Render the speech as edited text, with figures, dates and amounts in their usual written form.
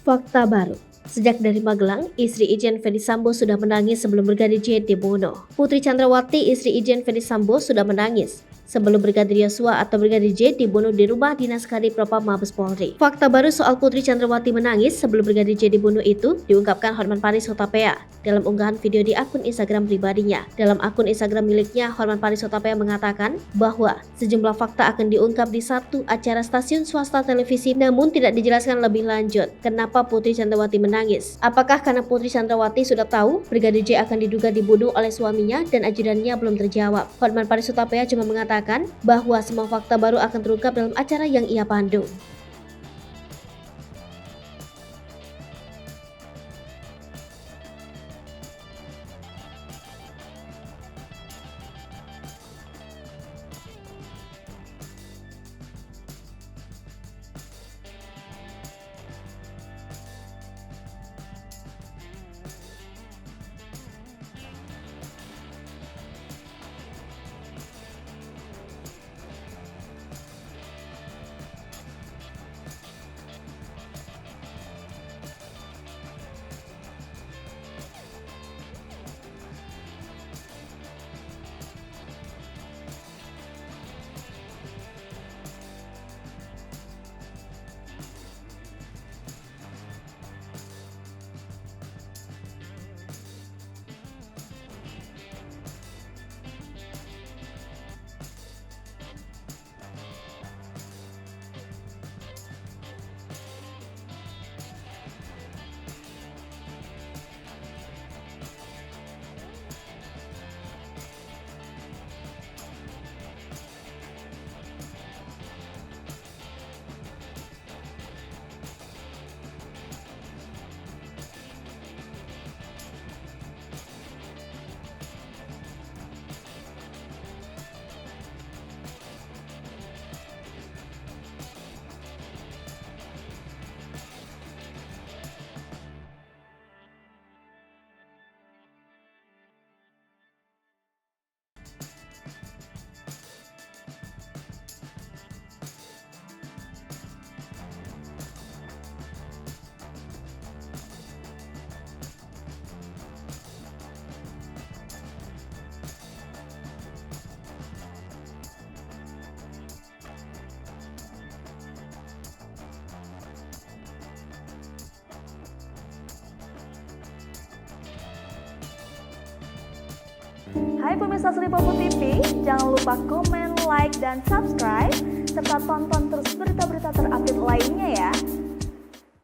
Fakta baru. Sejak dari Magelang, istri Irjen Ferdy Sambo sudah menangis sebelum Brigadir J dibunuh. Putri Chandrawati, istri Irjen Ferdy Sambo, sudah menangis sebelum Brigadir Yosua atau Brigadir J dibunuh di rumah dinas Kadif Propam Mabes Polri. Fakta baru soal Putri Chandrawati menangis sebelum Brigadir J dibunuh itu diungkapkan Hotman Paris Hutapea dalam unggahan video di akun Instagram pribadinya. Dalam akun Instagram miliknya, Hotman Paris Hutapea mengatakan bahwa sejumlah fakta akan diungkap di satu acara stasiun swasta televisi, namun tidak dijelaskan lebih lanjut kenapa Putri Chandrawati menangis. Apakah karena Putri Chandrawati sudah tahu Brigadir J akan diduga dibunuh oleh suaminya dan ajudannya, belum terjawab. Hotman Paris Hutapea cuma mengatakan bahwa semua fakta baru akan terungkap dalam acara yang ia pandu. Hai pemirsa Sri Popo TV, jangan lupa komen, like, dan subscribe, serta tonton terus berita-berita terupdate lainnya.